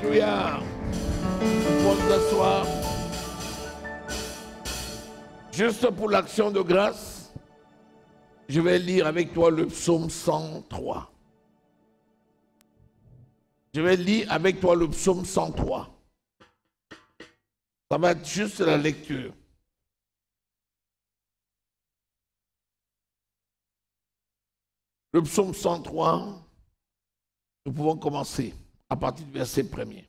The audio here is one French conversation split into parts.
Alléluia. Vous pouvez vous asseoir. Juste pour l'action de grâce, je vais lire avec toi le psaume 103. Je vais lire avec toi le psaume 103. Ça va être juste la lecture. Le psaume 103, nous pouvons commencer à partir du verset 1er.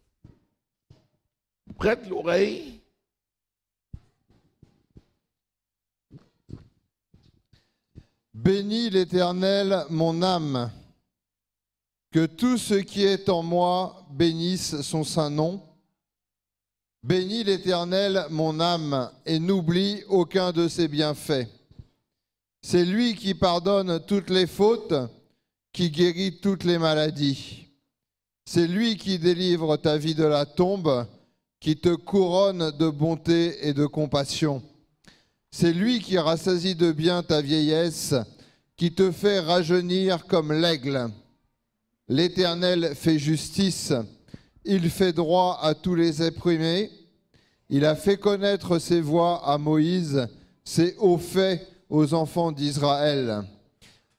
Prête l'oreille. Bénis l'Éternel, mon âme. Que tout ce qui est en moi bénisse son saint nom. Bénis l'Éternel, mon âme, et n'oublie aucun de ses bienfaits. C'est lui qui pardonne toutes les fautes, qui guérit toutes les maladies. C'est lui qui délivre ta vie de la tombe, qui te couronne de bonté et de compassion. C'est lui qui rassasie de bien ta vieillesse, qui te fait rajeunir comme l'aigle. L'Éternel fait justice, il fait droit à tous les opprimés. Il a fait connaître ses voies à Moïse, ses hauts faits aux enfants d'Israël.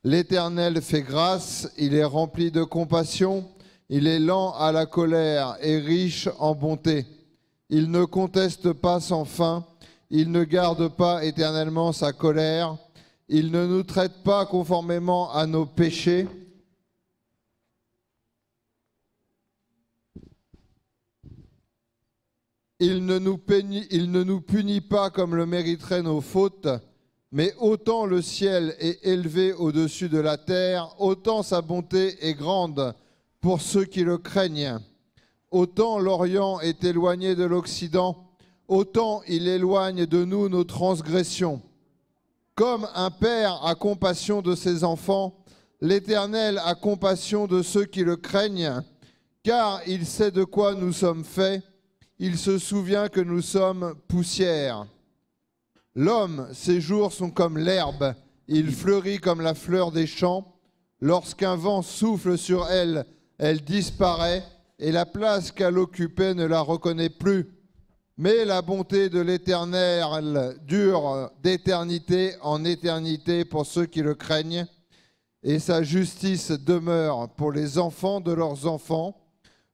L'Éternel fait grâce, il est rempli de compassion, il est lent à la colère et riche en bonté. Il ne conteste pas sans fin, il ne garde pas éternellement sa colère, il ne nous traite pas conformément à nos péchés. Il ne nous punit pas comme le mériteraient nos fautes, mais autant le ciel est élevé au-dessus de la terre, autant sa bonté est grande pour ceux qui le craignent. Autant l'Orient est éloigné de l'Occident, autant il éloigne de nous nos transgressions. Comme un père a compassion de ses enfants, l'Éternel a compassion de ceux qui le craignent, car il sait de quoi nous sommes faits. Il se souvient que nous sommes poussière. L'homme, ses jours sont comme l'herbe, il fleurit comme la fleur des champs. Lorsqu'un vent souffle sur elle, elle disparaît, et la place qu'elle occupait ne la reconnaît plus. Mais la bonté de l'Éternel dure d'éternité en éternité pour ceux qui le craignent, et sa justice demeure pour les enfants de leurs enfants,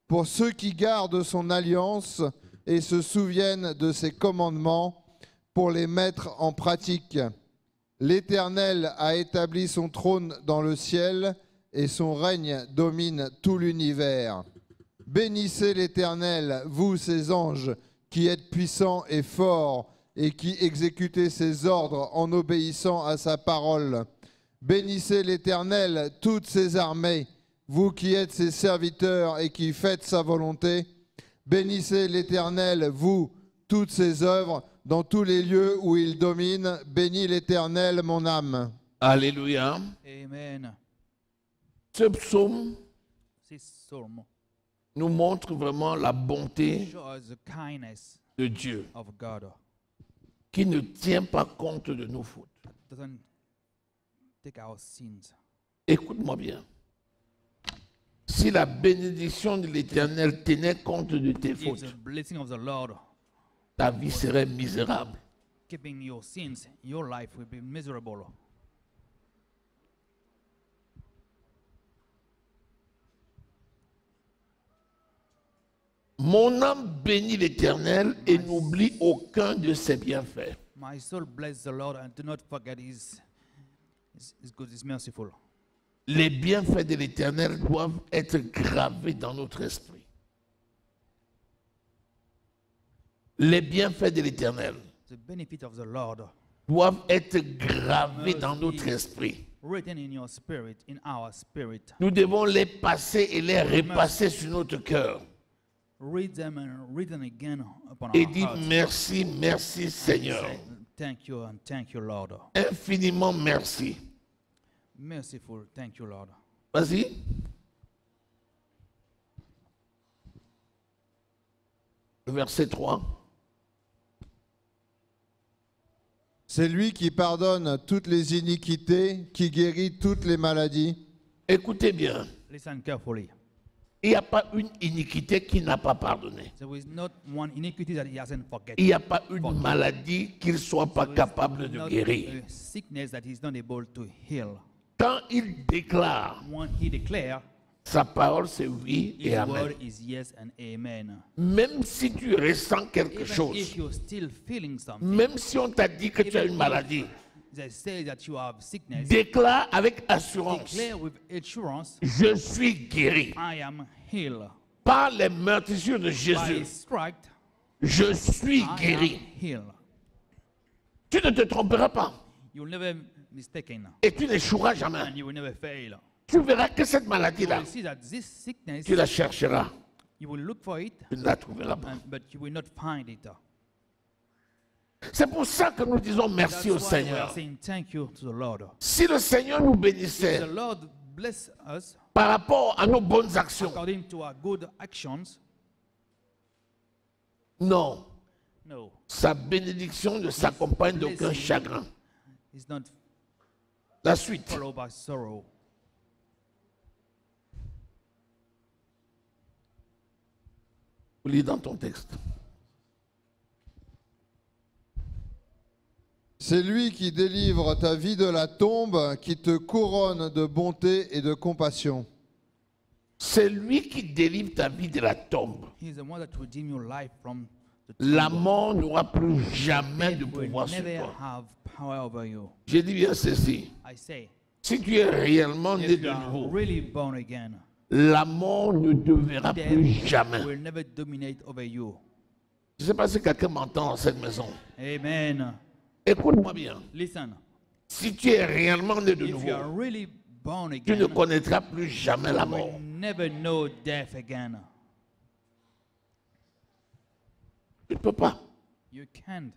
pour ceux qui gardent son alliance et se souviennent de ses commandements, pour les mettre en pratique. L'Éternel a établi son trône dans le ciel, et son règne domine tout l'univers. Bénissez l'Éternel, vous ses anges, qui êtes puissants et forts, et qui exécutez ses ordres en obéissant à sa parole. Bénissez l'Éternel, toutes ses armées, vous qui êtes ses serviteurs et qui faites sa volonté. Bénissez l'Éternel, vous, toutes ses œuvres, dans tous les lieux où il domine. Bénis l'Éternel, mon âme. Alléluia. Amen. Ce psaume This psalm nous montre vraiment la bonté shows the kindness de Dieu of God. qui ne tient pas compte de nos fautes. Doesn't take our sins. Écoute-moi bien. Si la bénédiction de l'Éternel tenait compte de tes If fautes, the blessing of the Lord ta vie serait misérable. keeping your sins, your life will be miserable. Mon âme bénit l'Éternel et n'oublie aucun de ses bienfaits. My soul bless the Lord and do not forget his good, his merciful. Les bienfaits de l'Éternel doivent être gravés dans notre esprit. Les bienfaits de l'Éternel The benefit of the Lord doivent être gravés dans notre esprit. written in your spirit, in our spirit. Nous devons les passer et les repasser sur notre cœur. Read them and read them again upon Et our dire hearts. merci, merci Seigneur. Say, thank you and thank you, Lord. Infiniment merci. Merciful, thank you, Lord. Vas-y. Le verset 3. C'est lui qui pardonne toutes les iniquités, qui guérit toutes les maladies. Écoutez bien. Listen carefully. Il n'y a pas une iniquité qui n'a pas pardonné. There is not one iniquity that he hasn't forgotten. Il n'y a pas une maladie qu'il ne soit pas capable de Not guérir. a sickness that he's not able to heal. Quand il déclare, When he declares, sa parole c'est oui et his amen. word is yes and amen. Même si tu ressens quelque Even chose, if you're still feeling something, même si on t'a dit que tu as une maladie, they say that you have sickness, déclare avec assurance, declare with assurance, je suis guéri. I am healed. Par les meurtrissures de By Jésus, his stripes, je suis I am guéri. healed. Tu ne te tromperas pas You will never mistaken, et tu n'échoueras jamais. and you will never fail. Tu verras que cette You maladie-là, will see that this sickness, tu la chercheras, you will look for it, tu ne la trouveras pas. but you will not find it. C'est pour ça que nous disons merci That's au why we are Seigneur. saying thank you to the Lord. Si le Seigneur nous bénissait The Lord bless us par rapport à nos bonnes actions, according to our good actions. non, No, sa bénédiction ne s'accompagne d'aucun chagrin. it's not La suite. followed by sorrow. Lis dans ton texte. C'est lui qui délivre ta vie de la tombe, qui te couronne de bonté et de compassion. C'est lui qui délivre ta vie de la tombe. He is the one that redeem your life from the La tomb. mort n'aura plus jamais de Death will pouvoir sur never toi. have power over you. J'ai dit bien ceci. I say, Si tu es réellement né if you de are nouveau, really born again, la mort ne te verra plus death jamais. will never dominate over you. Je ne sais pas si quelqu'un m'entend dans cette maison. Amen. Écoute-moi bien. Listen, Si tu es réellement né de if you are nouveau, really born tu ne again, connaîtras plus jamais la you mort. will never know death again. Tu ne peux pas. You can't.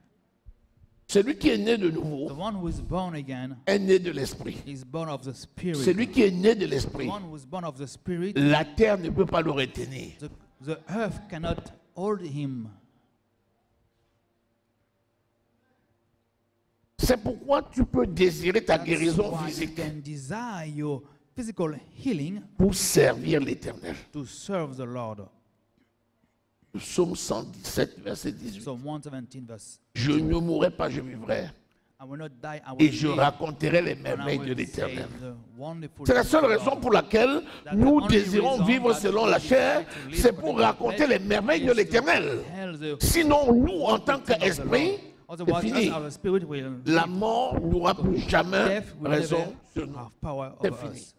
Celui qui est né de The nouveau one who is born again est né de l'esprit. is born of the Spirit. Celui qui est né de The l'esprit, one who is born of the Spirit, la terre ne peut pas le retenir. the earth cannot hold him. C'est pourquoi tu peux désirer ta That's guérison why you physique can desire your physical healing pour servir l'Éternel. to serve the Lord. Le Psaume 117, verset 18. So 117 verse. Je ne mourrai pas, je vivrai, I will not die, I will et je live, raconterai les and I merveilles de will l'Éternel. say the wonderful C'est la deeds seule of the raison Lord. pour laquelle That's the nous only désirons reason vivre that selon we la desire chair, to live c'est pour according to raconter flesh, les merveilles de is to l'Éternel. tell the Sinon, nous, en tant things of the qu'esprit, Lord. c'est Otherwise, fini. us, our spirit will La live. mort n'aura plus jamais Death will raison never sur nous. have power C'est over fini. us.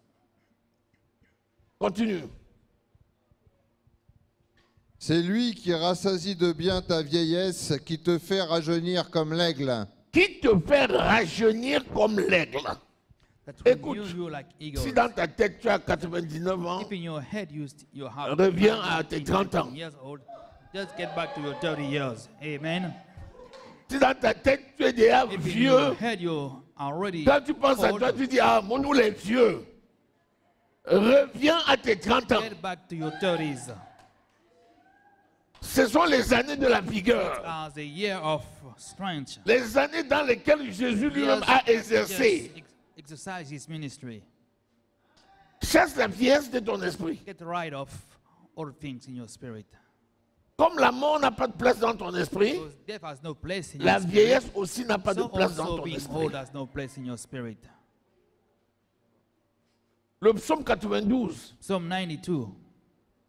Continue. C'est lui qui rassasie de bien ta vieillesse, qui te fait rajeunir comme l'aigle. Qui te fait rajeunir comme l'aigle. That Écoute, renew you like Si eagles. dans ta tête tu as 99 ans, If in your head you have reviens à tes 30 ans. years old, just get back to your 30 years. Amen. Si dans ta tête tu es déjà If in vieux, your head you already quand tu penses à old, toi, tu dis, ah, mon nous les vieux. Reviens à tes 30 ans. get back to your 30s. Ce sont les années de la vigueur. As a year of strength. Les années dans lesquelles Jésus lui-même Years a that exercé. just exercise his ministry. Chasse la vieillesse de ton esprit. Get rid of all things in your spirit. Comme la mort n'a pas de place dans ton esprit, Because death has no place in la your spirit. vieillesse aussi n'a pas de So place dans also ton being esprit. old has no place in your spirit. Le psaume 92 Psalm 92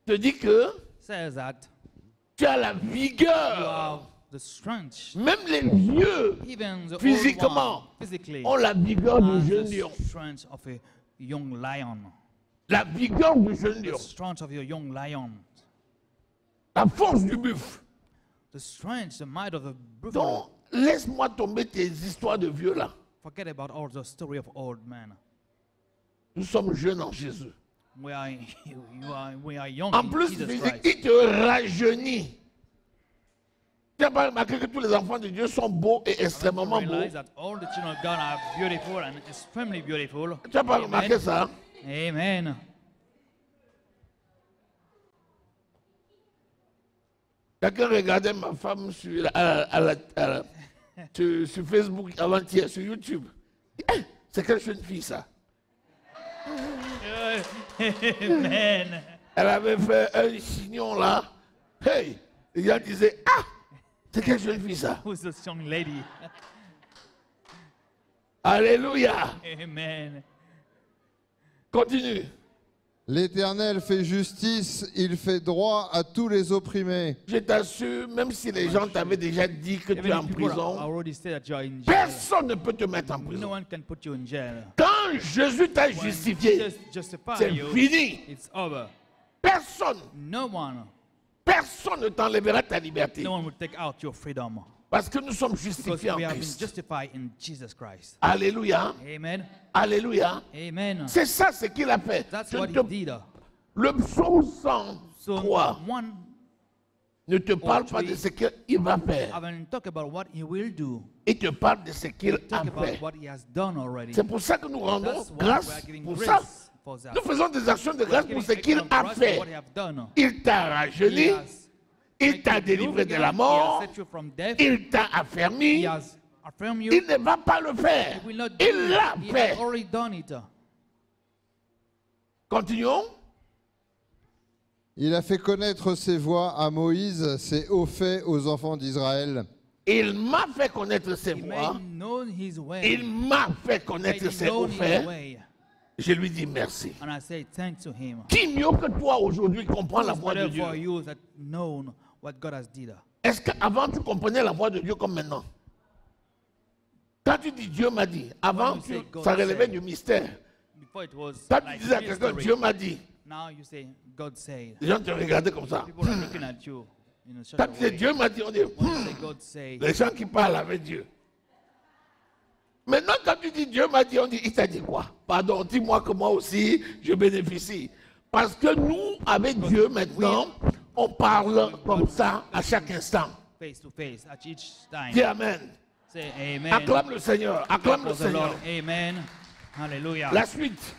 te dit que says that tu as la you vigueur. have the strength. Même les vieux Even the Physiquement, old one, physically, ont la vigueur du has jeune the lion. strength of a young lion. La vigueur du jeune The lion. strength of your young lion. La force du buffle. The strength, the might of the Donc, buffalo. laisse-moi tomber tes histoires de vieux là. Forget about all the story of old men. Nous sommes jeunes en Jésus. We are young En in plus, Jesus physique, Christ. il te rajeunit. Tu n'as pas remarqué que tous les enfants de Dieu sont beaux et extrêmement beaux. Realize that all the children of God are beautiful and extremely beautiful. Tu n'as pas Amen. remarqué ça? Amen. Quelqu'un regardait ma femme sur, sur Facebook avant-hier, sur YouTube. Eh, c'est quelle jeune fille ça? Amen. Elle avait fait un chignon là. Hey, les gens disaient, ah, c'est quelle jeune fille ça? Who's this young lady? Alléluia. Amen. Continue. L'Éternel fait justice, il fait droit à tous les opprimés. Je t'assure, même si les gens t'avaient déjà dit que tu es Even en if people prison, already say that you are in jail, personne ne peut te mettre en no prison. one can put you in jail. Quand Jésus t'a When justifié, Jesus justify c'est you, fini. it's over. Personne, No one personne ne t'enlèvera ta liberté. will take out your freedom. Parce que nous sommes Because justifiés en we have been Christ. justified in Jesus Christ. Alléluia. Amen. Alléluia. Amen. C'est ça ce qu'il a fait. That's Je what ne te- he did. Le psaume So 103 one, ne te parle pas de ce qu'il va I faire. will talk about what he will do. Il te parle de ce qu'il Talk a about fait. what he has done already. C'est pour ça que nous rendons That's why we grâce are giving pour grace ça. for that. Nous faisons des actions de We are grâce pour giving ce qu'il action of a grace fait. for what he has done. Il t'a rajeuni, He has il made t'a you délivré de again. la He mort, has set you from death. il t'a He affermi. has affirmed you. Il ne va pas le faire. He will not do Il l'a it. He fait. has already done it. Continuons. Il a fait connaître ses voies à Moïse, ses hauts faits aux enfants d'Israël. Il m'a fait connaître ses He voies. made known his way. Il m'a fait He connaître made ses hauts known his faits. way. Je lui dis merci. And I say thanks to him. Qui mieux que toi aujourd'hui comprend la Who's voix de better for Dieu? you that known what God has did? Est-ce qu'avant tu comprenais la voix de Dieu comme maintenant? Quand tu dis Dieu m'a dit, avant When you say God ça relevait said. du mystère. Before it was Quand tu like disais à quelqu'un mystery. Dieu m'a dit, Now you say God said. les gens te regardaient comme ça. People are looking at you in a Quand certain tu disais way. Dieu m'a dit, on dit When you say God said, les gens qui parlent avec Dieu. Maintenant, quand tu dis Dieu m'a dit, on dit, il t'a dit quoi? Pardon, dis-moi que moi aussi, je bénéficie. Parce que nous, avec Dieu maintenant, on parle comme ça à chaque instant. face to face at each time. Dis Amen. Say amen. Acclame le Seigneur. Acclame le For the Lord. Seigneur. Amen. Hallelujah. La suite.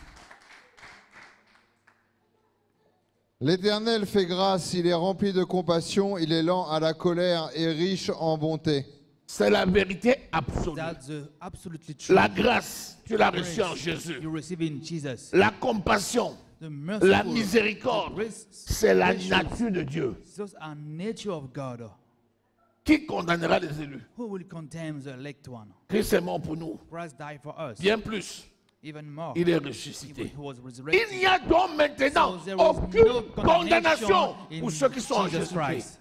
L'Éternel fait grâce, il est rempli de compassion, il est lent à la colère et riche en bonté. C'est la vérité absolue. That's absolutely true. La grâce, tu l'as reçue en Grace Jésus. you receive in Jesus. La compassion, The merciful, la miséricorde, the grace, c'est la gracious, nature de Dieu. those are nature of God. Qui condamnera les élus? Who will condemn the elect one? Christ est mort pour nous. Christ died for us. Bien plus, Even more. il est Even ressuscité. he was resurrected. Il n'y a donc maintenant So there is no aucune condamnation in pour ceux qui sont en Jesus Jésus-Christ.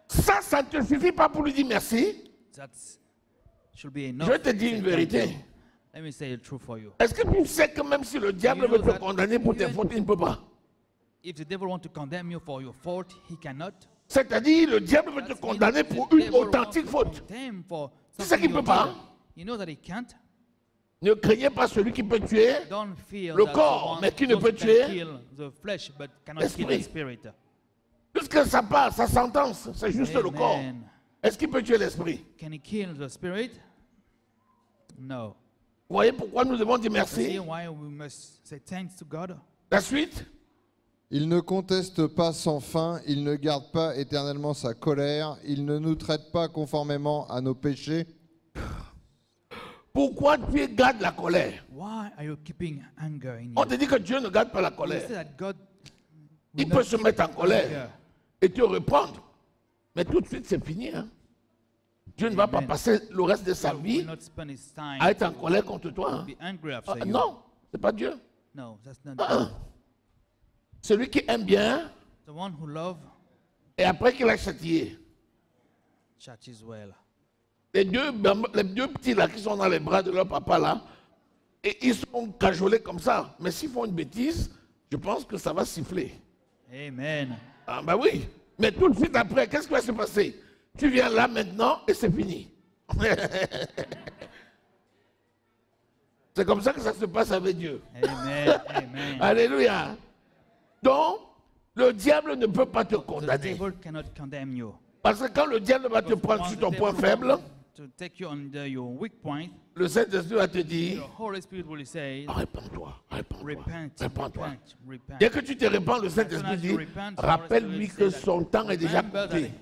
Christ. Ça ne te suffit pas pour lui dire merci. That should be Je enough. vais te dire Say une thank vérité. you. Let me say the truth for you. Est-ce que tu sais que même si le diable You know veut te that condamner pour tes even- fautes, il ne peut pas? If the devil wants to condemn you for your fault, he cannot. C'est-à-dire, le diable veut te That means condamner the pour une devil wants authentique to faute. condemn for C'est ça something qu'il ne you peut pas. did. You know that he can't. Ne craignez pas celui qui peut tuer. Don't fear Le that corps, the one mais qui ne those peut who can tuer kill the flesh but cannot kill the l'esprit. spirit. Puisque ça part, sa sentence, c'est juste le corps. Amen. Est-ce qu'il peut tuer l'esprit? Can he kill the spirit? No. Vous voyez pourquoi nous devons dire See merci? why we must say thanks to God? La suite. Il ne conteste pas sans fin, il ne garde pas éternellement sa colère, il ne nous traite pas conformément à nos péchés. Pourquoi tu gardes la colère? Why are you keeping anger in On you? te dit que Dieu ne garde pas la You colère. say that God Il will peut not se keep mettre en colère anger. et te reprendre. Mais tout de suite, c'est fini. Hein? Dieu ne va pas Amen. passer le reste de sa God vie will not spend his time à être en colère contre toi. to Hein? be angry Ah, after you. non, c'est pas Dieu. No, that's not Ah, God. Celui qui aime bien The one who loves et après qu'il a châtié. churches well. Les deux petits là qui sont dans les bras de leur papa là, et ils sont cajolés comme ça. Mais s'ils font une bêtise, je pense que ça va siffler. Amen. Ah ben oui. Mais tout de suite après, qu'est-ce qui va se passer? Tu viens là maintenant et c'est fini. C'est comme ça que ça se passe avec Dieu. Amen. Amen. Alléluia. Donc, le diable ne peut pas te The condamner. devil cannot condemn you. Parce que quand le diable va te Because prendre once sur the ton devil point faible, wants to take you under your weak point, le Saint-Esprit va te the dire, Holy Spirit will say, répands-toi, répands-toi, repent, répands-toi. repent, repent. Dès que tu te répands, le As soon Saint-Esprit as dit, you repent, the Holy rappelle-lui Spirit que says that, son temps est déjà remember compté. that-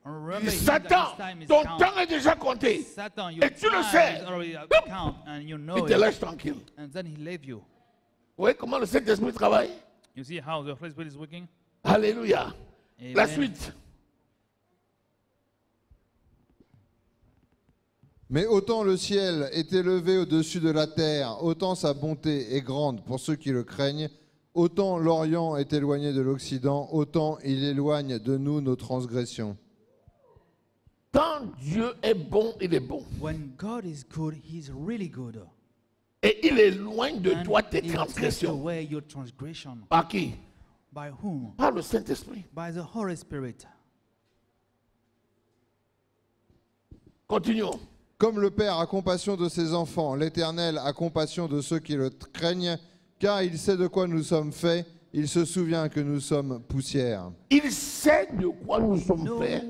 remember Il dit, him that Satan, his time is ton count. temps est déjà compté. Satan, your Et tu le time sais. is already at count, and you know Il te it. lâche tranquille. And then he leave you. Vous voyez comment le Saint-Esprit travaille? You see how the Holy Spirit is working? Alléluia. La Amen. suite. Mais autant le ciel est élevé au-dessus de la terre, autant sa bonté est grande pour ceux qui le craignent, autant l'Orient est éloigné de l'Occident, autant il éloigne de nous nos transgressions. Quand Dieu est bon, il est bon. When God is good, He's really good. Et il éloigne de And toi tes He will take transgressions. away your transgression. Par qui? By whom? Par le Saint-Esprit. By the Holy Spirit. Continuons. Comme le Père a compassion de ses enfants, l'Éternel a compassion de ceux qui le craignent, car il sait de quoi nous sommes faits, il se souvient que nous sommes poussière. Il sait de quoi nous sommes No. faits.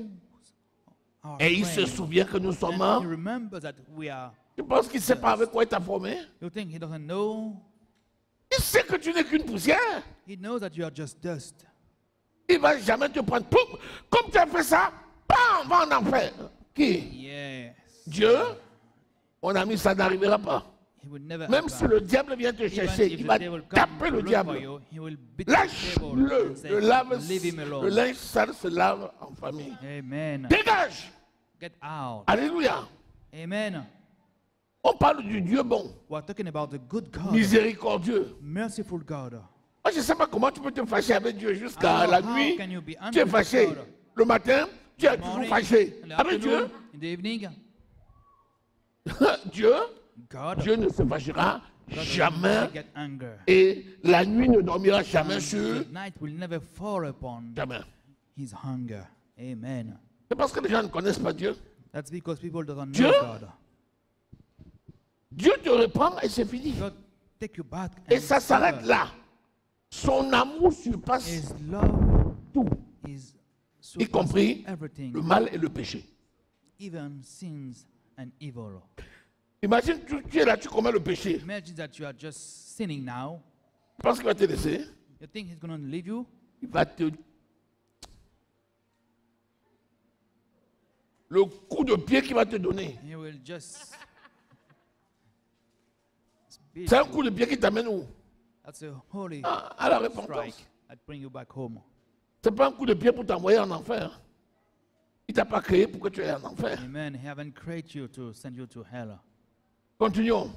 Our Et il se friend. souvient que nous sommes And He morts. remembers that we are. Tu penses qu'il ne sait pas avec quoi il t'a formé? You think He doesn't know? Il sait que tu n'es qu'une poussière. He knows that you are just dust. Il ne va jamais te prendre. Poum, comme tu as fait ça, bam, va en enfer. Qui? Yes. Dieu? Mon ami, ça n'arrivera pas. He will never Même happen. si le diable vient te Even chercher, if il the va devil come taper to le look for diable. you, he will beat the Lâche-le. devil and say, Leave him Le alone. linge sale se lave en famille. Amen. Dégage. Get out. Alléluia. Amen. On parle du Dieu bon, We're talking about the good God, miséricordieux. merciful God. Moi, je ne sais pas comment tu peux te fâcher avec Dieu jusqu'à How la can nuit. you be Tu es angry fâché. with God? Le matin, tu es toujours Morning, fâché. in the Avec Dieu, afternoon, in the evening, Dieu, God, Dieu ne se fâchera God will jamais. never get anger. Et la nuit ne dormira jamais And sur. the night will never fall upon Jamais. his hunger. Amen. C'est parce que les gens ne connaissent pas Dieu. That's because people don't Dieu? know God. Dieu te reprend et c'est fini. God take you back Et and ça s'arrête cover. là. Son amour surpasse His love tout, is y compris surpasses everything, le mal et le péché. even sins and evil. Imagine, tu es là, tu commets le péché. Imagine that you are just sinning now. Tu penses qu'il va te laisser? You think he's going to leave you? Il va te. Le coup de pied qu'il va te donner, He will just beat c'est un you. coup de pied qui t'amène où? That's a holy À la repentance. strike that bring you back home. C'est pas un coup de pied pour t'envoyer en enfer. Il t'a pas créé pour que tu ailles en enfer. Amen. He haven't created you to send you to hell. Continuons.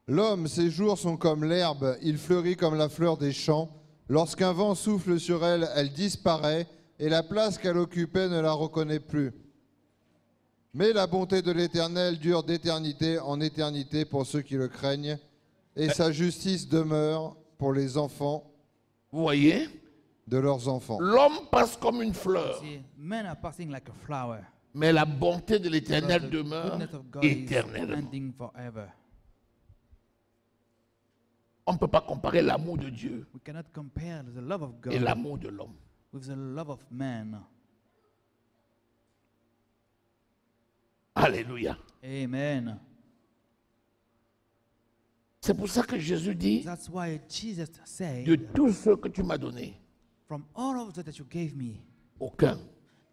L'homme, ses jours sont comme l'herbe, il fleurit comme la fleur des champs. Lorsqu'un vent souffle sur elle, elle disparaît, et la place qu'elle occupait ne la reconnaît plus. Mais la bonté de l'Éternel dure d'éternité en éternité pour ceux qui le craignent, et sa justice demeure pour les enfants Vous voyez, de leurs enfants. l'homme passe comme une fleur, See, men are passing like a flower. mais la bonté de But l'Éternel the demeure goodness of God is éternellement. ending forever. On ne peut pas comparer l'amour de Dieu We cannot compare the love of et God l'amour de l'homme. with the love of man. Alléluia. Amen. C'est pour ça que Jésus dit, That's why Jesus de said, tout ce que tu m'as donné, from all of that you gave me, aucun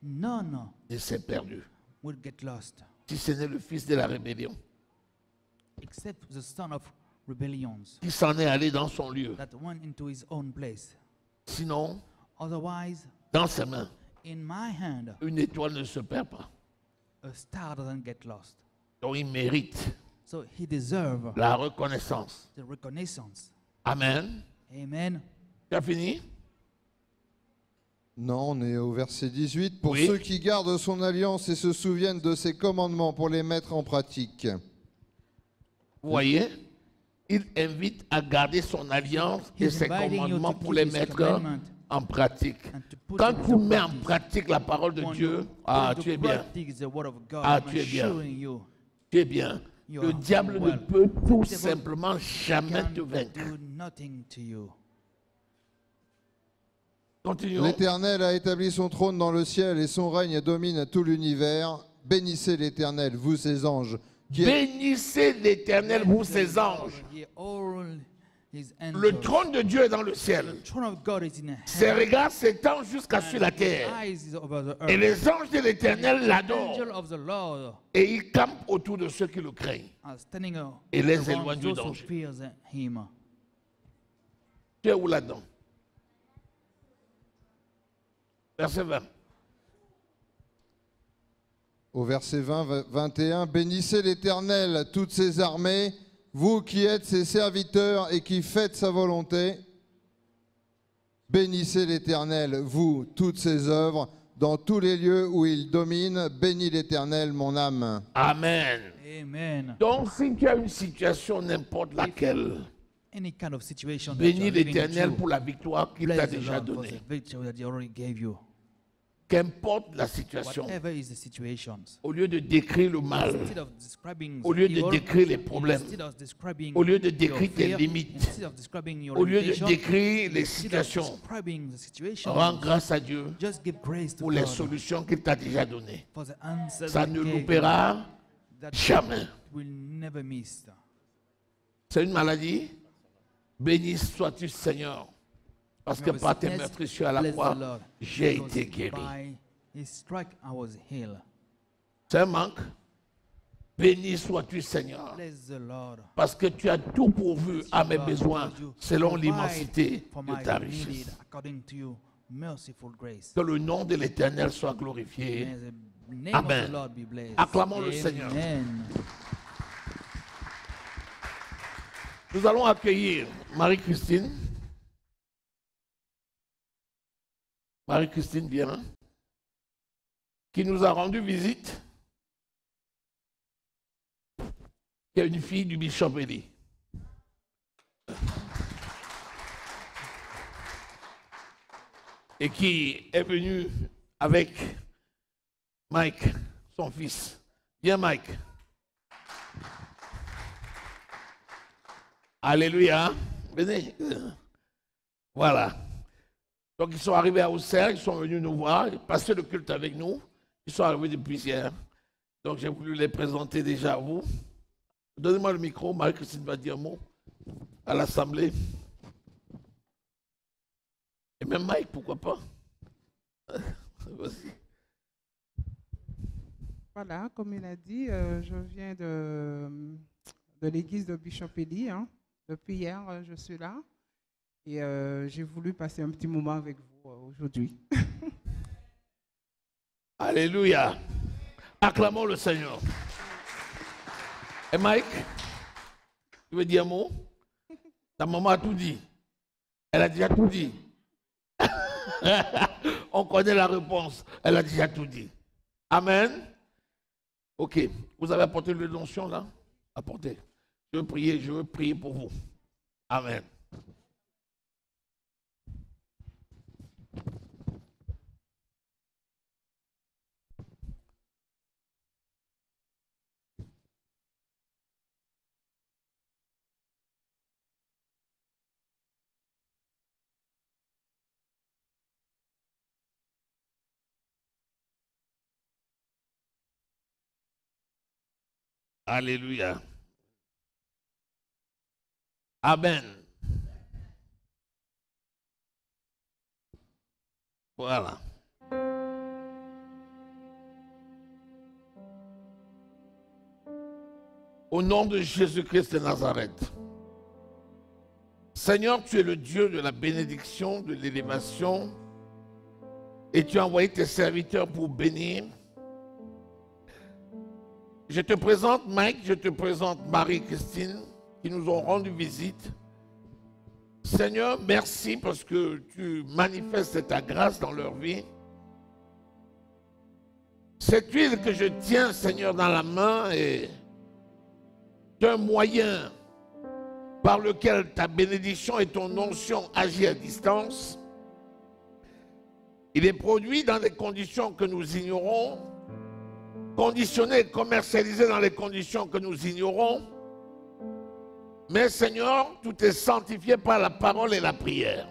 none ne s'est perdu. will get lost, Si ce n'est le fils de la rébellion, except the son of rebellions qui s'en est allé dans son lieu. that went into his own place. Sinon, Otherwise, dans ses mains, in my hand, une étoile ne se perd pas. a star doesn't get lost. Donc il mérite So he deserves la reconnaissance. the reconnaissance. Amen. Amen. Tu as fini? Non, on est au verset 18. Pour Oui. ceux qui gardent son alliance et se souviennent de ses commandements pour les mettre en pratique. Vous voyez? Il invite à garder son alliance et He's ses inviting you commandements to pour keep les his mettre commandment en pratique. and to put Quand it tu into mets en practice. pratique la parole de When Dieu, you ah, put tu es into bien. practice the word of God, Ah, I'm tu es bien. assuring you, Tu es bien. You Le are diable ne well. peut tout The devil simplement jamais can te vaincre. do nothing to you. Continuons. L'Éternel a établi son trône dans le ciel et son règne domine tout l'univers. Bénissez l'Éternel, vous ses anges, qui Bénissez l'Éternel, vous ses anges. Ye all his Le angels. trône de Dieu est dans le ciel. The throne of God is in Ses heaven. regards s'étendent jusqu'à sur la And his terre. eyes is over the Et earth. les anges de l'Éternel The l'adorent. angel of the Lord Et ils campent autour de ceux qui le craignent. are standing Et les around éloigne du those who danger. fears him. Tu es où là-dedans? Verset 20. Au verset 21, bénissez l'Éternel, toutes ses armées, vous qui êtes ses serviteurs et qui faites sa volonté. Bénissez l'Éternel, vous, toutes ses œuvres, dans tous les lieux où il domine. Bénis l'Éternel, mon âme. Amen. Amen. Donc, si tu as une situation n'importe laquelle, Any kind of situation that bénis you are living l'Éternel through, pour la victoire qu'il t'a bless the déjà Lord for donnée. the victory that He already gave you. Qu'importe la situation, Whatever is the situations. au lieu de décrire le mal, Instead of describing au lieu de evil, décrire les problèmes, instead of describing au lieu de your décrire tes fear, limites, instead of describing your au lieu de limitation, décrire les instead of situations, describing the situation, rends grâce à Dieu just give grace to pour les God solutions qu'il t'a déjà données. for the answers Ça that ne He gave loupera you that jamais. will never miss. C'est une maladie? Béni sois-tu, Seigneur, parce que par tes meurtrissures à la Bless the croix, Lord, j'ai because été guéri. by His strike I was healed. C'est un manque? Béni sois-tu, Seigneur, Bless the Lord. parce que tu as tout pourvu à mes besoins selon l'immensité For de my ta needed richesse. according to your merciful grace. Que le nom de l'Éternel soit glorifié. May the name Amen. of the Lord be blessed. Acclamons le Seigneur. Amen. Nous allons accueillir Marie-Christine. Marie-Christine, viens. Qui nous a rendu visite. Qui est une fille du Bishop Eli. Et qui est venue avec Mike, son fils. Viens, Mike. Alléluia. Venez. Voilà. Donc, ils sont arrivés à Auxerre, ils sont venus nous voir, ils passaient le culte avec nous. Ils sont arrivés depuis hier. Donc, j'ai voulu les présenter déjà à vous. Donnez-moi le micro, Marie-Christine va dire un mot à l'Assemblée. Et même Mike, pourquoi pas? Vas-y. Voilà, comme il a dit, je viens de l'église de Bishop Eli. Hein. Depuis hier, je suis là. Et j'ai voulu passer un petit moment avec vous aujourd'hui. Alléluia. Acclamons le Seigneur. Et Mike, tu veux dire un mot? Ta maman a tout dit. Elle a déjà tout dit. On connaît la réponse. Elle a déjà tout dit. Amen. Ok. Vous avez apporté l'onction là? Apportez. Je veux prier pour vous. Amen. Alléluia. Amen. Voilà. Au nom de Jésus-Christ de Nazareth. Seigneur, tu es le Dieu de la bénédiction, de l'élévation, et tu as envoyé tes serviteurs pour bénir. Je te présente Mike, je te présente Marie-Christine, qui nous ont rendu visite. Seigneur, merci parce que tu manifestes ta grâce dans leur vie. Cette huile que je tiens, Seigneur, dans la main est un moyen par lequel ta bénédiction et ton onction agissent à distance. Il est produit dans des conditions que nous ignorons, conditionné, commercialisé dans les conditions que nous ignorons. Mais Seigneur, tout est sanctifié par la parole et la prière.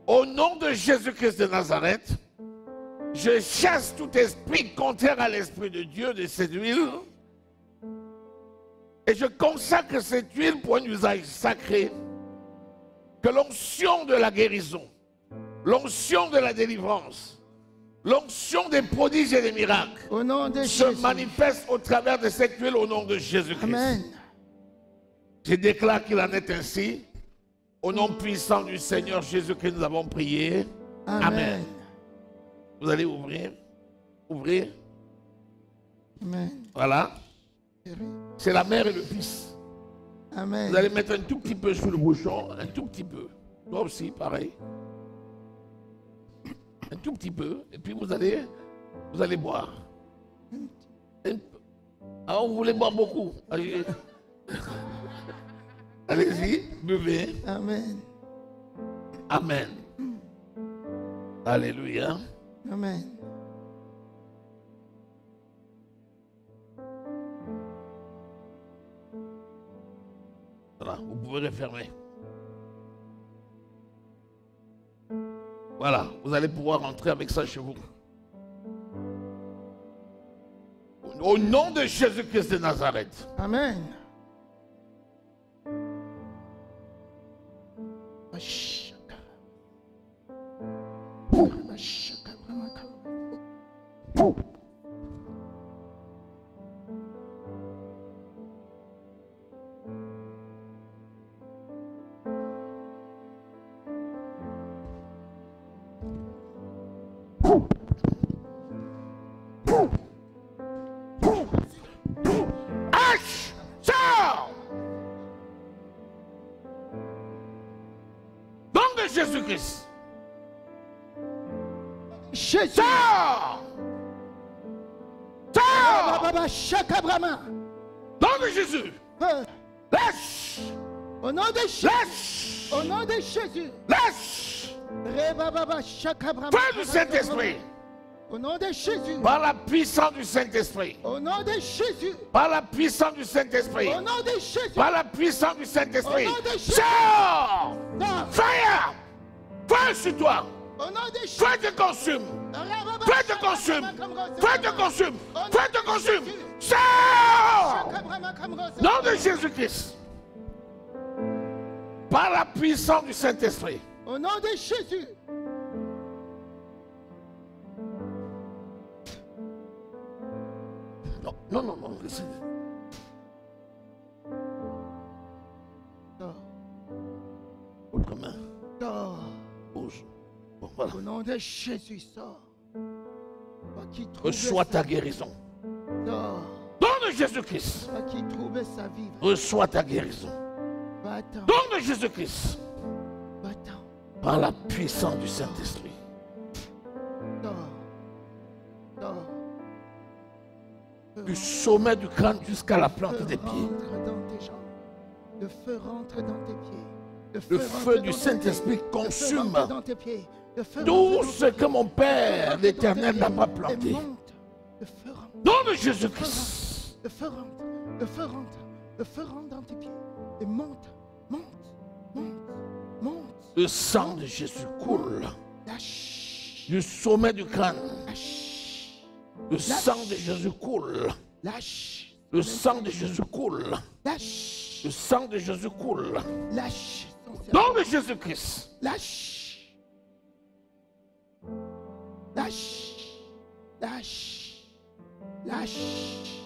Au nom de Jésus-Christ de Nazareth, je chasse tout esprit contraire à l'Esprit de Dieu de cette huile et je consacre cette huile pour un usage sacré. Que l'onction de la guérison, l'onction de la délivrance, l'onction des prodiges et des miracles Au nom de se Jésus. manifeste au travers de cette huile au nom de Jésus-Christ. Amen. Je déclare qu'il en est ainsi Au nom puissant du Seigneur Jésus-Christ, nous avons prié. Amen. Amen. Vous allez ouvrir. Ouvrir. Amen. Voilà. C'est la mère et le fils. Amen. Vous allez mettre un tout petit peu sur le bouchon. Un tout petit peu. Toi aussi, pareil. Un tout petit peu. Et puis vous allez boire. Un peu. Ah, vous voulez boire beaucoup? Allez-y, buvez. Amen. Amen. Alléluia. Amen. Voilà, vous pouvez refermer. Voilà, vous allez pouvoir rentrer avec ça chez vous. Au nom de Jésus-Christ de Nazareth. Amen. Jésus-Christ. Jésus. Sors. Nom de Jésus. Lâche. Au nom de Jésus. Lâche. Au nom de Jésus. Lâche. Fais du Saint-Esprit. Au nom de Jésus. Par la puissance du Saint-Esprit. Au nom de Jésus. Par la puissance du Saint-Esprit. Au nom de Jésus. Par la puissance du Saint-Esprit. Au nom de Jésus. Sors. Non. Fire. Feu sur toi. Au nom de Jésus. Feu te consume. Feu te consume. Feu te consume. Feu te consume. Sors. Nom de Jésus-Christ. Par la puissance du Saint-Esprit. Au nom de Jésus. Non, non, non, non. Laissez. Autre main. Bouge. Bon, voilà. Au nom de Jésus, sors. Reçois ta guérison. Sors. Nom de Jésus-Christ. Qui trouve sa vie. Reçois ta guérison. Va-t'en. Nom de Jésus-Christ. Va-t'en. Par la puissance du Saint-Esprit. Sors. Sors. Du sommet du crâne jusqu'à la plante des pieds. Rentre dans tes jambes. Le feu rentre dans tes pieds. Le feu du Saint-Esprit consume dans tes pieds. tout ce que mon Père l'Éternel n'a pas planté. Le feu rentre. Nom de Jésus-Christ. Le feu rentre. Le feu rentre. Le feu rentre dans tes pieds. Et monte. Monte. Monte. Monte. Le sang de Jésus coule Lâche. du sommet du crâne. Lâche. Le sang de Jésus coule. Lâche. Le sang de Jésus coule. Lâche. Le sang de Jésus coule. Lâche. Nom de Jésus-Christ. Lâche. Lâche. Lâche. Lâche.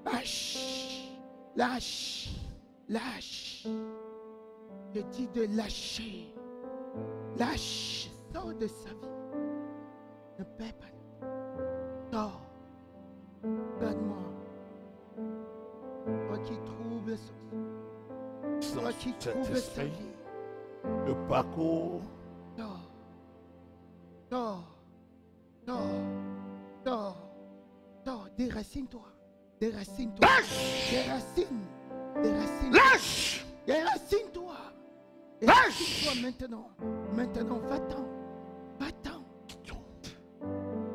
Lâche. Lâche. Lâche. Je dis de lâcher. Lâche. Sors de sa vie. Ne paie pas. Sors. Regarde-moi. Toi qui troubles son. Toi qui troubles sa vie. Le parcours. Sors. Sors. Sors. Sors. Sors. Déracine-toi. Déracine-toi. Lâche. Déracine. Déracine. Lâche. Déracine-toi. Lâche. Déracine-toi maintenant. Maintenant, va-t'en. Va-t'en.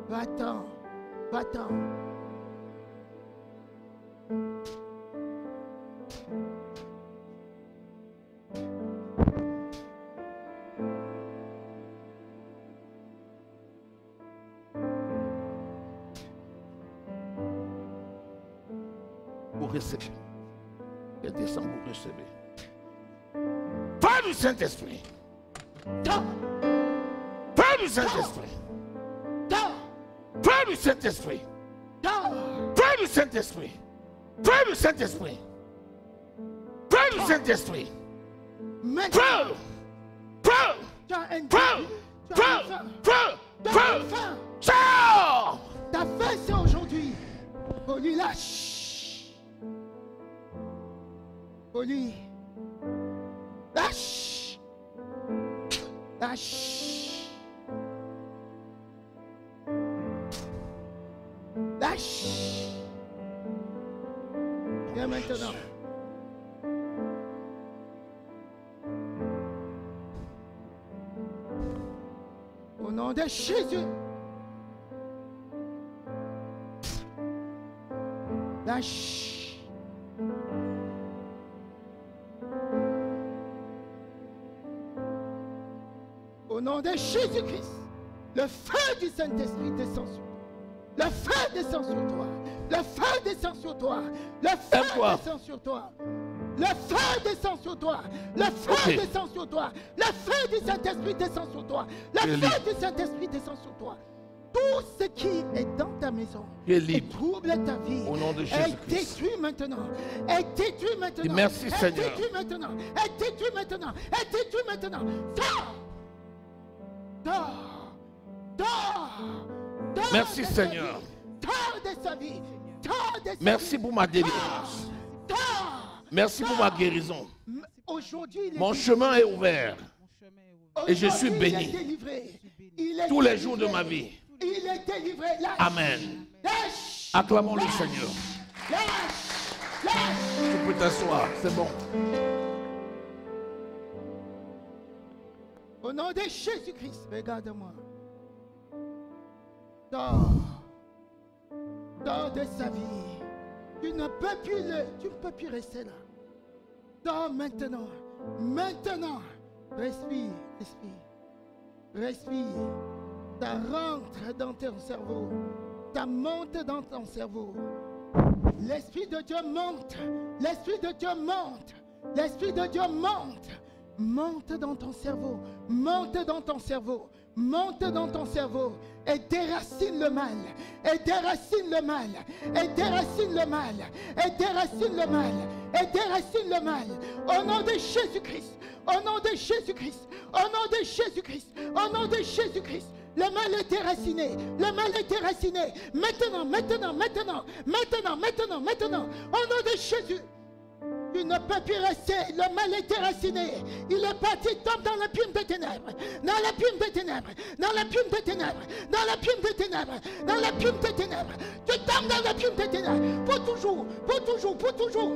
Va-t'en. Va-t'en. Vous recevez. Et descend, vous recevez. Pas du Saint-Esprit. Pas du Saint-Esprit. Pas du Saint-Esprit. Pas du Saint-Esprit. Pas du Saint-Esprit. Pas du Saint-Esprit. Maintenant, Feu! Feu! tu as un Feu! début, tu as Feu! une fin. Feu! Tu as Feu! une fin. Sors! Ta fin, c'est aujourd'hui. Faut lui lâche. Faut lui. Lâche. Lâche. Lâche. Viens maintenant. Au nom de Jésus. Lâche. Au nom de Jésus-Christ, le feu du Saint-Esprit descend sur toi. Le feu descend sur toi. Le feu descend sur toi. Le feu Aime-toi. descend sur toi. Le feu descend sur toi. Le feu Ok. descend sur toi. Le feu du Saint-Esprit descend sur toi. Le Tu es feu libre. du Saint-Esprit descend sur toi. Tout ce qui est dans ta maison Tu es et libre. trouble ta vie Au nom de est Jésus-Christ. détruit maintenant. Est détruit maintenant. Et merci, est Seigneur. détruit maintenant. Est détruit maintenant. Est détruit maintenant. Sors. Sors. Sors. Sors Merci, de sa Seigneur. vie. Sors de sa vie. Sors de sa Merci vie. pour ma délivrance. Sors. Merci pour ma guérison. Aujourd'hui, il est Mon délivré. chemin est ouvert. Mon chemin est ouvert. Et je suis Aujourd'hui, il béni. est délivré. Il est Tous les délivré. jours de ma vie. Il est délivré. Lâche. Amen. Lâche. Acclamons le Lâche. Seigneur. Lâche. Lâche. Tu peux t'asseoir, c'est bon. Au nom de Jésus-Christ, regarde-moi. Sors. Sors de sa vie. Tu ne peux plus rester là. Sors maintenant. Maintenant. Respire, respire. Respire. Ça rentre dans ton cerveau. Ça monte dans ton cerveau. L'Esprit de Dieu monte. L'Esprit de Dieu monte. L'Esprit de Dieu monte. Monte dans ton cerveau. Monte dans ton cerveau. Monte dans ton cerveau. Et déracine le mal. Et déracine le mal. Et déracine le mal. Et déracine le mal. Et déracine le mal. Au nom de Jésus-Christ. Au nom de Jésus-Christ. Au nom de Jésus-Christ. Au nom de Jésus-Christ. Le mal est déraciné. Le mal est déraciné. Maintenant, maintenant, maintenant. Maintenant, maintenant, maintenant. Au nom de Jésus. Tu ne peux plus rester, le mal est déraciné. Il est parti, tombe dans la plume des ténèbres. Dans la plume des ténèbres. Dans la plume des ténèbres. Dans la plume des ténèbres. Dans la plume des ténèbres. Tu tombes dans la plume des ténèbres. Pour toujours, pour toujours, pour toujours.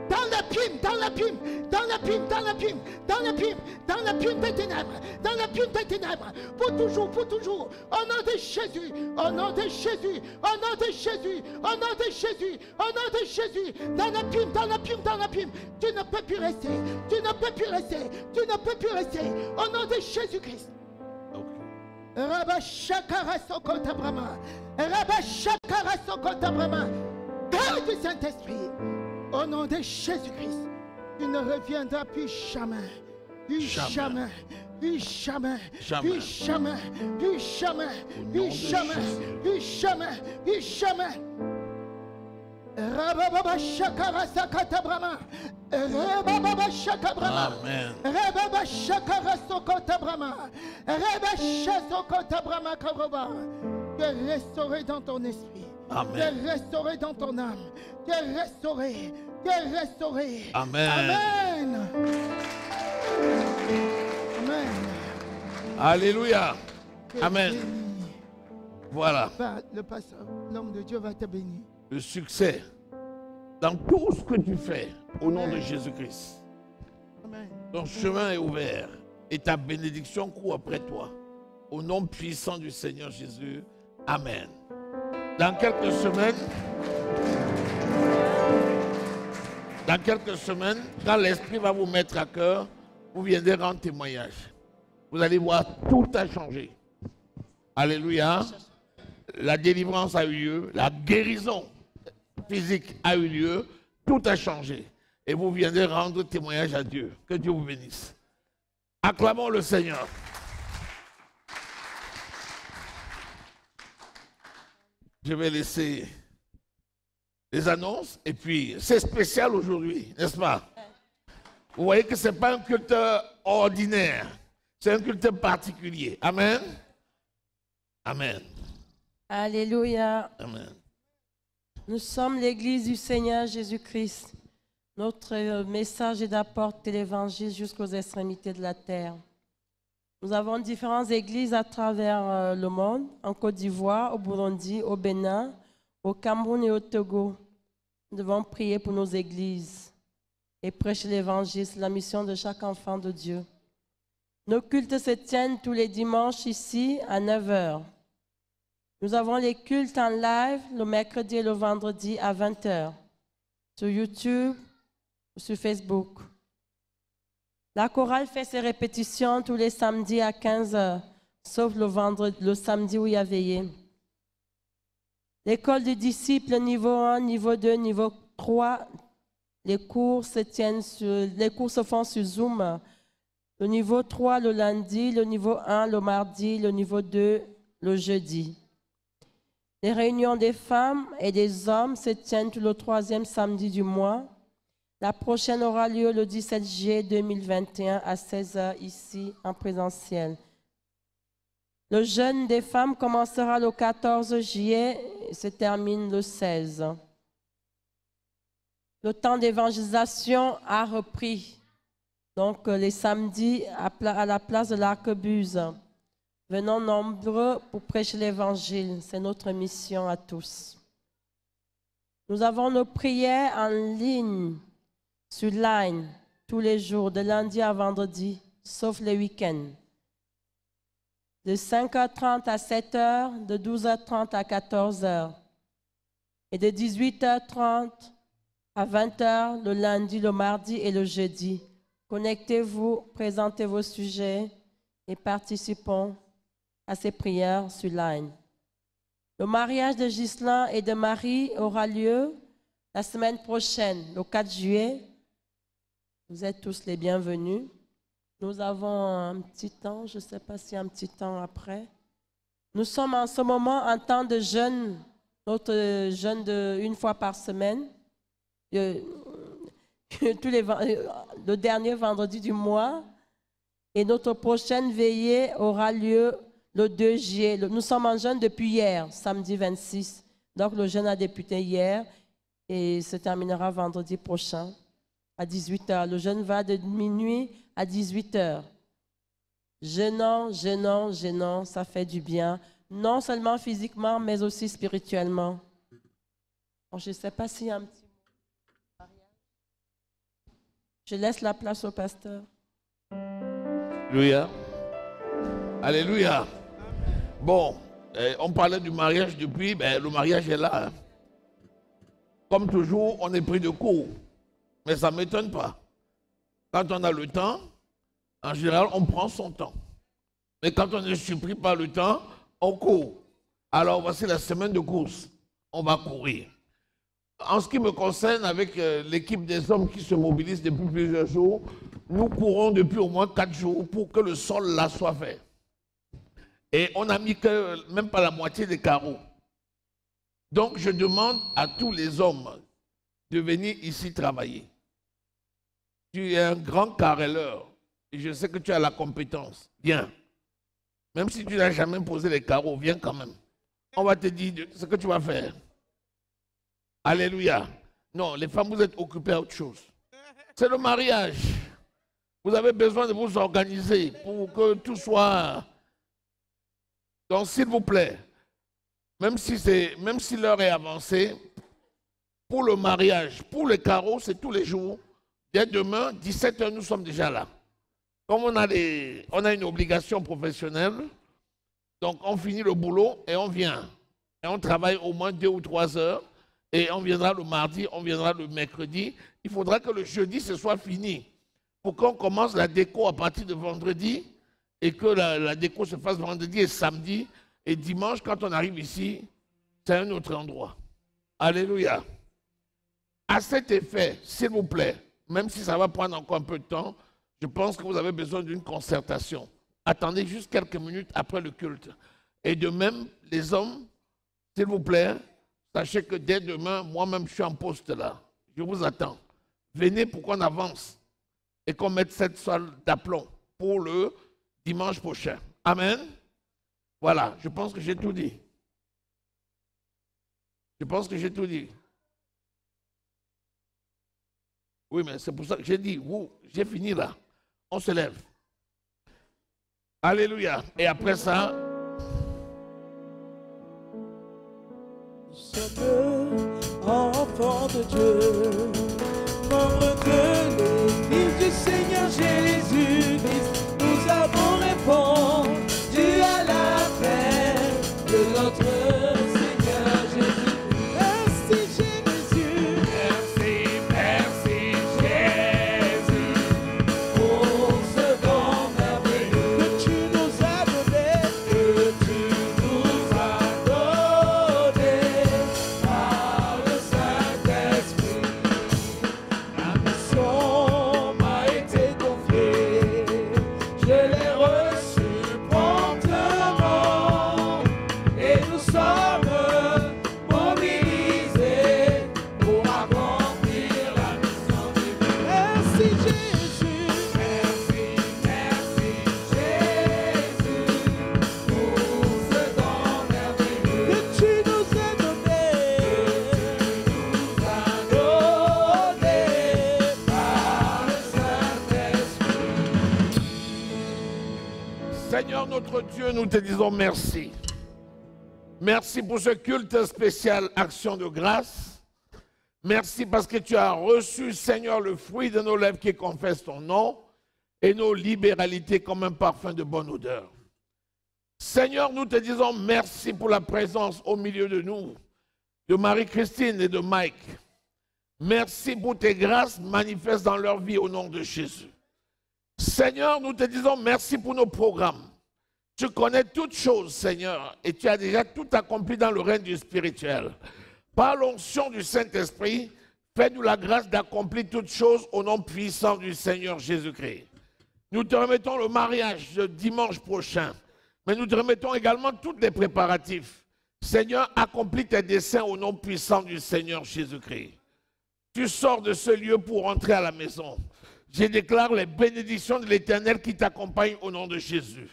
Dans la plume, dans la plume, dans la plume, dans la plume, dans la plume, dans la plume des ténèbres. Dans la plume des ténèbres. Pour toujours, pour toujours. Au nom de Jésus. Au nom de Jésus. Au nom de Jésus. Au nom de Jésus. Au nom de Jésus. Dans la plume, dans la plume, dans la plume. Tu ne peux plus rester. Tu ne peux plus rester. Tu ne peux plus rester. Au nom de Jésus-Christ. Rabba Shakara Sokota Brahma. Rabba Shakara Sokota Brahma. Cœur du Saint-Esprit. Au nom de Jésus-Christ. Tu ne reviendras plus jamais. Plus jamais. Plus jamais. Jamais. Plus jamais. Plus jamais. Plus jamais. Plus jamais. Plus jamais. Rababa Shakara Sakata Brahma. Rababa Shakabrahma. Amen. Rababa Shakara Sokota Brahma. Rababa Shasokota Brahma Karoba. Tu es restauré dans ton esprit. Amen. Tu es restauré dans ton âme. Tu es restauré. Tu es restauré. Amen. Amen. Amen. Alléluia. Tu es Amen. béni. Voilà Le pasteur, l'homme de Dieu va te bénir. le succès dans tout ce que tu fais au nom de Jésus-Christ. Amen. Ton chemin est ouvert et ta bénédiction court après toi. Au nom puissant du Seigneur Jésus. Amen. Dans quelques semaines, quand l'Esprit va vous mettre à cœur, vous viendrez rendre témoignage. Vous allez voir, tout a changé. Alléluia. La délivrance a eu lieu, la guérison physique a eu lieu, tout a changé. Et vous viendrez rendre témoignage à Dieu. Que Dieu vous bénisse. Acclamons le Seigneur. Je vais laisser les annonces et puis c'est spécial aujourd'hui, n'est-ce pas? Vous voyez que ce n'est pas un culte ordinaire, c'est un culte particulier. Amen. Amen. Alléluia. Amen. Nous sommes l'Église du Seigneur Jésus-Christ. Notre message est d'apporter l'Évangile jusqu'aux extrémités de la terre. Nous avons différentes églises à travers le monde, en Côte d'Ivoire, au Burundi, au Bénin, au Cameroun et au Togo. Nous devons prier pour nos églises et prêcher l'Évangile. C'est la mission de chaque enfant de Dieu. Nos cultes se tiennent tous les dimanches ici à 9 h. Nous avons les cultes en live le mercredi et le vendredi à 20 h sur YouTube ou sur Facebook. La chorale fait ses répétitions tous les samedis à 15 h, sauf le samedi où il y a veillé. L'école du disciple niveau 1, niveau 2, niveau 3, les cours se font sur Zoom. Le niveau 3 le lundi, le niveau 1 le mardi, le niveau 2 le jeudi. Les réunions des femmes et des hommes se tiennent le 3e samedi du mois. La prochaine aura lieu le 17 juillet 2021 à 16 h ici en présentiel. Le jeûne des femmes commencera le 14 juillet et se termine le 16. Le temps d'évangélisation a repris. Donc les samedis à la place de l'Arquebuse. Venons nombreux pour prêcher l'Évangile. C'est notre mission à tous. Nous avons nos prières en ligne, sur Line, tous les jours, de lundi à vendredi, sauf les week-ends. De 5h30 à 7h, de 12h30 à 14h. Et de 18h30 à 20h, le lundi, le mardi et le jeudi. Connectez-vous, présentez vos sujets et participons à ces prières sur Line. Le mariage de Ghislain et de Marie aura lieu la semaine prochaine, le 4 juillet. Vous êtes tous les bienvenus. Nous avons un petit temps, je ne sais pas s'il y a un petit temps après. Nous sommes en ce moment en temps de jeûne, notre jeûne de 1 fois par semaine. Le dernier vendredi du mois. Et notre prochaine veillée aura lieu le 2 juillet. Nous sommes en jeûne depuis hier, samedi 26. Donc le jeûne a débuté hier et se terminera vendredi prochain à 18 h. Le jeûne va de minuit à 18 h. Jeûnons, jeûnons, jeûnons, ça fait du bien. Non seulement physiquement, mais aussi spirituellement. Bon, je ne sais pas s'il y a un petit... Je laisse la place au pasteur. Alléluia. Alléluia. Bon, on parlait du mariage depuis, le mariage est là. Hein. Comme toujours, on est pris de court. Mais ça ne m'étonne pas. Quand on a le temps, en général, on prend son temps. Mais quand on est surpris par le temps, on court. Alors voici la semaine de course. On va courir. En ce qui me concerne, avec l'équipe des hommes qui se mobilisent depuis plusieurs jours, nous courons depuis au moins 4 jours pour que le sol là soit fait. Et on n'a mis que même pas la moitié des carreaux. Donc je demande à tous les hommes de venir ici travailler. Tu es un grand carreleur et je sais que tu as la compétence. Viens. Même si tu n'as jamais posé les carreaux, viens quand même. On va te dire ce que tu vas faire. Alléluia. Non, les femmes, vous êtes occupées à autre chose. C'est le mariage. Vous avez besoin de vous organiser pour que tout soit... Donc, s'il vous plaît, même si l'heure est avancée, pour le mariage, pour les carreaux, c'est tous les jours. Dès demain, 17 h, nous sommes déjà là. Comme on a une obligation professionnelle, donc on finit le boulot et on vient. Et on travaille au moins 2 ou 3 heures. Et on viendra le mardi, on viendra le mercredi. Il faudra que le jeudi, ce soit fini. Pour qu'on commence la déco à partir de vendredi et que la déco se fasse vendredi et samedi. Et dimanche, quand on arrive ici, c'est un autre endroit. Alléluia. À cet effet, s'il vous plaît, même si ça va prendre encore un peu de temps, je pense que vous avez besoin d'une concertation. Attendez juste quelques minutes après le culte. Et de même, les hommes, s'il vous plaît, sachez que dès demain, moi-même, je suis en poste là. Je vous attends. Venez pour qu'on avance. et qu'on mette cette salle d'aplomb pour le dimanche prochain. Amen. Voilà, je pense que j'ai tout dit. Je pense que j'ai tout dit. Oui, mais c'est pour ça que j'ai dit, j'ai fini là. On se lève. Alléluia. Et après ça... Nous sommes enfants de Dieu, membres de l'Église du Seigneur Jésus-Christ. Nous avons répondu à l'appel de notre Seigneur Jésus. Merci Jésus. Merci, merci Jésus pour ce don merveilleux que tu nous as donné, que tu nous as donné par le Saint-Esprit. La mission m'a été confiée, je l'ai reçue promptement et nous sommes mobilisés pour accomplir la mission divine. Merci Jésus, merci, merci Jésus pour ce don merveilleux que tu nous as donné, par le Saint-Esprit. Seigneur notre Dieu, nous te disons merci. Merci pour ce culte spécial Action de grâce. Merci parce que tu as reçu, Seigneur, le fruit de nos lèvres qui confessent ton nom et nos libéralités comme un parfum de bonne odeur. Seigneur, nous te disons merci pour la présence au milieu de nous, de Marie-Christine et de Mike. Merci pour tes grâces manifestes dans leur vie au nom de Jésus. Seigneur, nous te disons merci pour nos programmes. Tu connais toutes choses, Seigneur, et tu as déjà tout accompli dans le règne du spirituel. Par l'onction du Saint-Esprit, fais-nous la grâce d'accomplir toutes choses au nom puissant du Seigneur Jésus-Christ. Nous te remettons le mariage de dimanche prochain, mais nous te remettons également tous les préparatifs. Seigneur, accomplis tes desseins au nom puissant du Seigneur Jésus-Christ. Tu sors de ce lieu pour rentrer à la maison. Je déclare les bénédictions de l'Éternel qui t'accompagnent au nom de Jésus.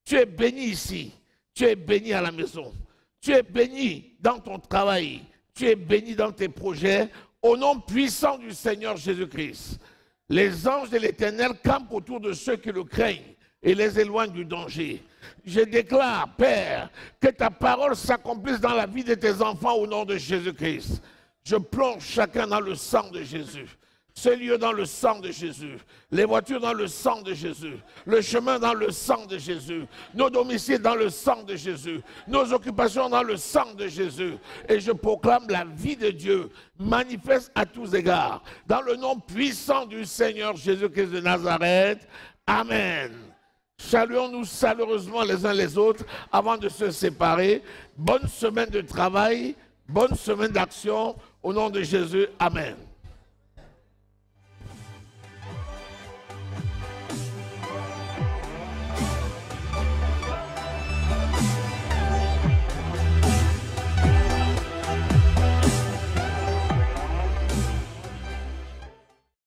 Tu es béni ici, tu es béni à la maison, tu es béni dans ton travail, tu es béni dans tes projets, au nom puissant du Seigneur Jésus-Christ. Les anges de l'Éternel campent autour de ceux qui le craignent et les éloignent du danger. Je déclare, Père, que ta parole s'accomplisse dans la vie de tes enfants au nom de Jésus-Christ. Je plonge chacun dans le sang de Jésus. Ce lieu dans le sang de Jésus, les voitures dans le sang de Jésus, le chemin dans le sang de Jésus, nos domiciles dans le sang de Jésus, nos occupations dans le sang de Jésus. Et je proclame la vie de Dieu manifeste à tous égards. Dans le nom puissant du Seigneur Jésus-Christ de Nazareth. Amen. Saluons-nous chaleureusement les uns les autres avant de se séparer. Bonne semaine de travail, bonne semaine d'action. Au nom de Jésus, Amen.